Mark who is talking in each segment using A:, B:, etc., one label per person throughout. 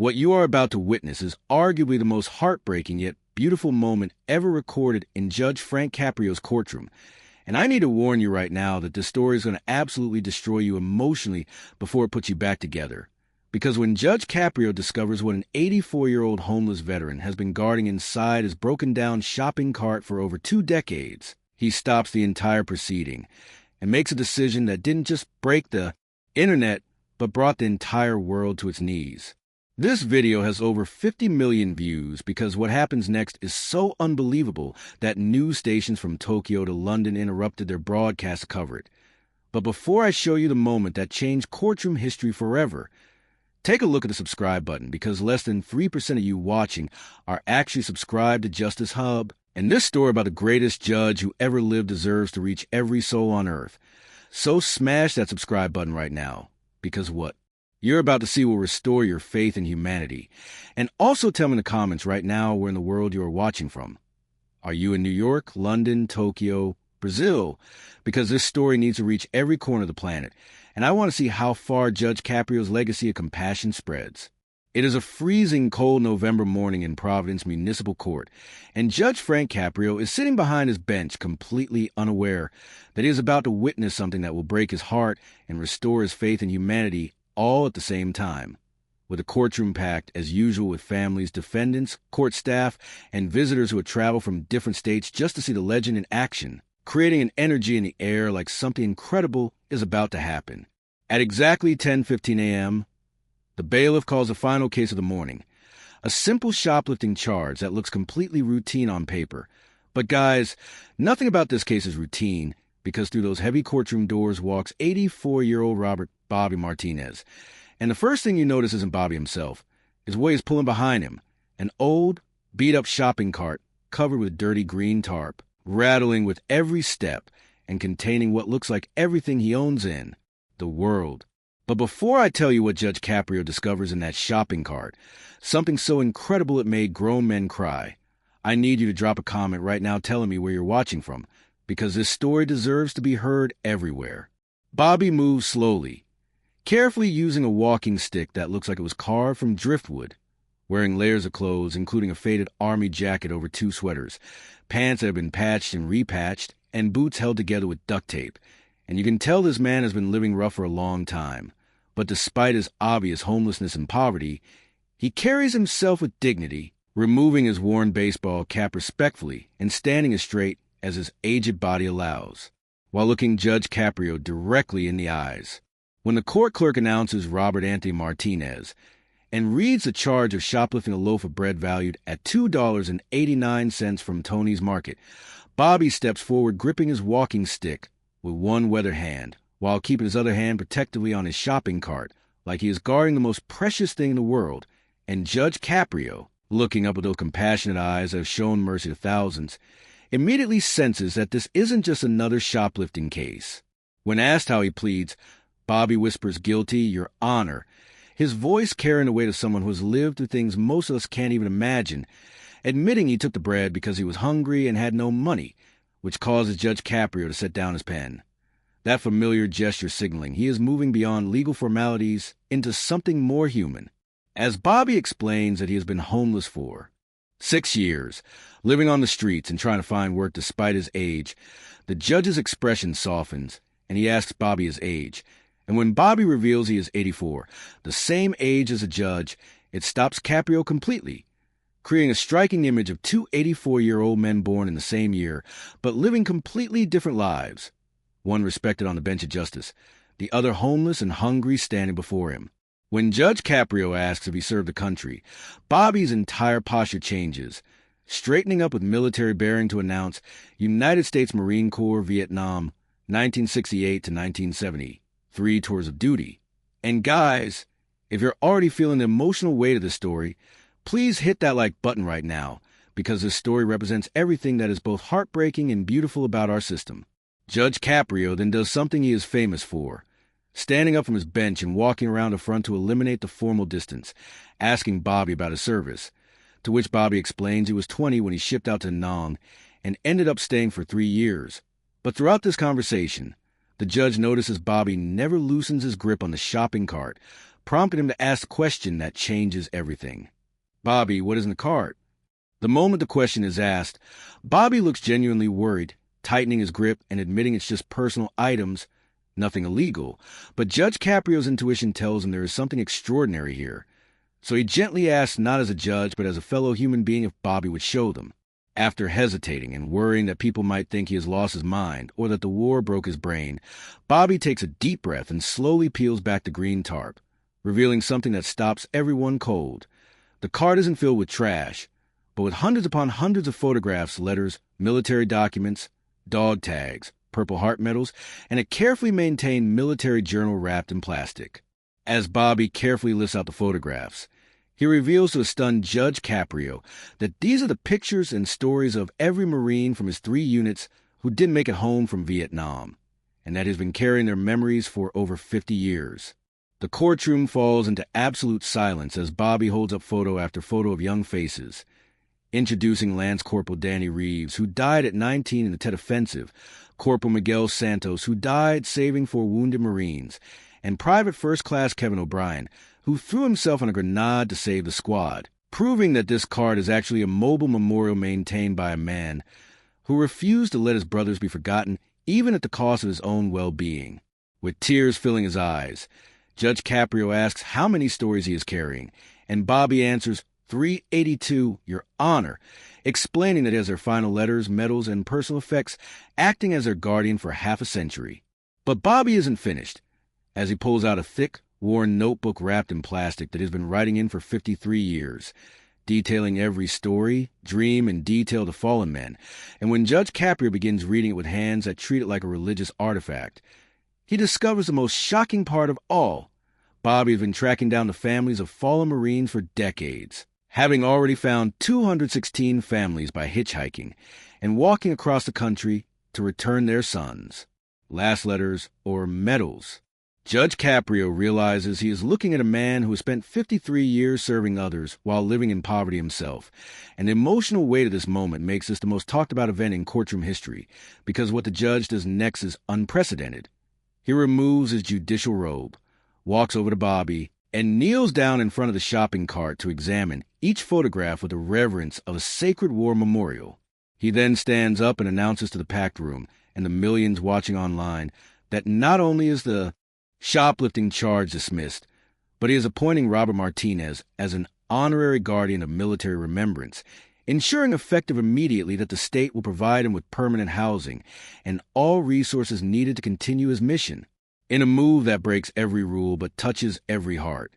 A: What you are about to witness is arguably the most heartbreaking yet beautiful moment ever recorded in Judge Frank Caprio's courtroom. And I need to warn you right now that this story is going to absolutely destroy you emotionally before it puts you back together. Because when Judge Caprio discovers what an 84-year-old homeless veteran has been guarding inside his broken-down shopping cart for over 2 decades, he stops the entire proceeding and makes a decision that didn't just break the internet, but brought the entire world to its knees. This video has over 50 million views because what happens next is so unbelievable that news stations from Tokyo to London interrupted their broadcast to cover it. But before I show you the moment that changed courtroom history forever, take a look at the subscribe button because less than 3% of you watching are actually subscribed to Justice Hub. And this story about the greatest judge who ever lived deserves to reach every soul on earth. So smash that subscribe button right now, because what you're about to see will restore your faith in humanity. And also tell me in the comments right now where in the world you are watching from. Are you in New York, London, Tokyo, Brazil? Because this story needs to reach every corner of the planet. And I want to see how far Judge Caprio's legacy of compassion spreads. It is a freezing cold November morning in Providence Municipal Court, and Judge Frank Caprio is sitting behind his bench completely unaware that he is about to witness something that will break his heart and restore his faith in humanity all at the same time. With the courtroom packed, as usual, with families, defendants, court staff, and visitors who had traveled from different states just to see the legend in action, creating an energy in the air like something incredible is about to happen. At exactly 10:15 a.m., the bailiff calls the final case of the morning, a simple shoplifting charge that looks completely routine on paper. But guys, nothing about this case is routine, because through those heavy courtroom doors walks 84-year-old Bobby Martinez. And the first thing you notice isn't Bobby himself. His way is pulling behind him, an old, beat-up shopping cart covered with dirty green tarp, rattling with every step and containing what looks like everything he owns in the world. But before I tell you what Judge Caprio discovers in that shopping cart, something so incredible it made grown men cry, I need you to drop a comment right now telling me where you're watching from, because this story deserves to be heard everywhere. Bobby moves slowly, carefully using a walking stick that looks like it was carved from driftwood, wearing layers of clothes, including a faded army jacket over 2 sweaters, pants that have been patched and repatched, and boots held together with duct tape. And you can tell this man has been living rough for a long time. But despite his obvious homelessness and poverty, he carries himself with dignity, removing his worn baseball cap respectfully and standing as straight as his aged body allows, while looking Judge Caprio directly in the eyes. When the court clerk announces Robert Anthony Martinez and reads the charge of shoplifting a loaf of bread valued at $2.89 from Tony's Market, Bobby steps forward gripping his walking stick with one weathered hand, while keeping his other hand protectively on his shopping cart, like he is guarding the most precious thing in the world. And Judge Caprio, looking up with those compassionate eyes that have shown mercy to thousands, immediately senses that this isn't just another shoplifting case. When asked how he pleads, Bobby whispers guilty, Your Honor, his voice carrying the weight of someone who has lived through things most of us can't even imagine, admitting he took the bread because he was hungry and had no money, which causes Judge Caprio to set down his pen. That familiar gesture signaling he is moving beyond legal formalities into something more human. As Bobby explains that he has been homeless for 6 years, living on the streets and trying to find work despite his age, the judge's expression softens, and he asks Bobby his age. And when Bobby reveals he is 84, the same age as the judge, it stops Caprio completely, creating a striking image of 2 84-year-old men born in the same year, but living completely different lives. One respected on the bench of justice, the other homeless and hungry standing before him. When Judge Caprio asks if he served the country, Bobby's entire posture changes, straightening up with military bearing to announce United States Marine Corps, Vietnam, 1968 to 1970, 3 tours of duty. And guys, if you're already feeling the emotional weight of this story, please hit that like button right now, because this story represents everything that is both heartbreaking and beautiful about our system. Judge Caprio then does something he is famous for, standing up from his bench and walking around the front to eliminate the formal distance, asking Bobby about his service, to which Bobby explains he was 20 when he shipped out to Nong and ended up staying for 3 years. But throughout this conversation, the judge notices Bobby never loosens his grip on the shopping cart, prompting him to ask the question that changes everything. "Bobby, what is in the cart?" The moment the question is asked, Bobby looks genuinely worried, tightening his grip and admitting it's just personal items, nothing illegal. But Judge Caprio's intuition tells him there is something extraordinary here. So he gently asks, not as a judge, but as a fellow human being, if Bobby would show them. After hesitating and worrying that people might think he has lost his mind or that the war broke his brain, Bobby takes a deep breath and slowly peels back the green tarp, revealing something that stops everyone cold. The cart isn't filled with trash, but with hundreds upon hundreds of photographs, letters, military documents, dog tags, Purple Heart medals, and a carefully maintained military journal wrapped in plastic. As Bobby carefully lifts out the photographs, he reveals to the stunned Judge Caprio that these are the pictures and stories of every Marine from his 3 units who didn't make it home from Vietnam, and that he's been carrying their memories for over 50 years. The courtroom falls into absolute silence as Bobby holds up photo after photo of young faces, introducing Lance Corporal Danny Reeves, who died at 19 in the Tet Offensive, Corporal Miguel Santos, who died saving 4 wounded Marines, and Private First Class Kevin O'Brien, who threw himself on a grenade to save the squad, proving that this card is actually a mobile memorial maintained by a man who refused to let his brothers be forgotten even at the cost of his own well-being. With tears filling his eyes, Judge Caprio asks how many stories he is carrying, and Bobby answers, 382, Your Honor, explaining that he has their final letters, medals, and personal effects acting as their guardian for half a century. But Bobby isn't finished, as he pulls out a thick, worn notebook wrapped in plastic that he's been writing in for 53 years, detailing every story, dream, and detail to fallen men. And when Judge Caprio begins reading it with hands that treat it like a religious artifact, he discovers the most shocking part of all. Bobby has been tracking down the families of fallen Marines for decades, having already found 216 families by hitchhiking and walking across the country to return their sons, last letters, or medals. Judge Caprio realizes he is looking at a man who has spent 53 years serving others while living in poverty himself, and the emotional weight of this moment makes this the most talked about event in courtroom history, because what the judge does next is unprecedented. He removes his judicial robe, walks over to Bobby, and kneels down in front of the shopping cart to examine each photograph with the reverence of a sacred war memorial. He then stands up and announces to the packed room and the millions watching online that not only is the shoplifting charge dismissed, but he is appointing Robert Martinez as an honorary guardian of military remembrance, ensuring effective immediately that the state will provide him with permanent housing and all resources needed to continue his mission. In a move that breaks every rule but touches every heart,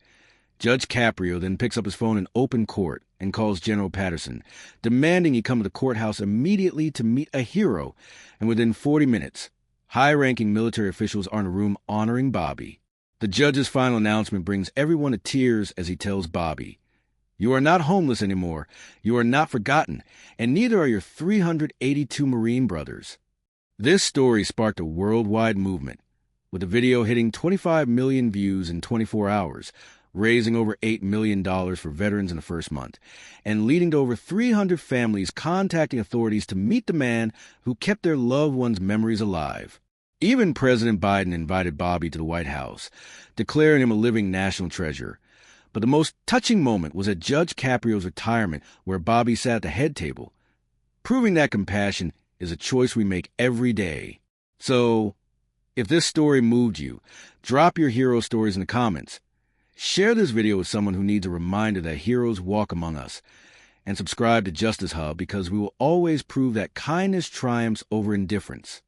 A: Judge Caprio then picks up his phone in open court and calls General Patterson, demanding he come to the courthouse immediately to meet a hero, and within 40 minutes, high-ranking military officials are in a room honoring Bobby. The judge's final announcement brings everyone to tears as he tells Bobby, "You are not homeless anymore, you are not forgotten, and neither are your 382 Marine brothers." This story sparked a worldwide movement, with the video hitting 25 million views in 24 hours, raising over $8 million for veterans in the first month, and leading to over 300 families contacting authorities to meet the man who kept their loved ones' memories alive. Even President Biden invited Bobby to the White House, declaring him a living national treasure. But the most touching moment was at Judge Caprio's retirement, where Bobby sat at the head table, proving that compassion is a choice we make every day. So, if this story moved you, drop your hero stories in the comments. Share this video with someone who needs a reminder that heroes walk among us. And subscribe to Justice Hub, because we will always prove that kindness triumphs over indifference.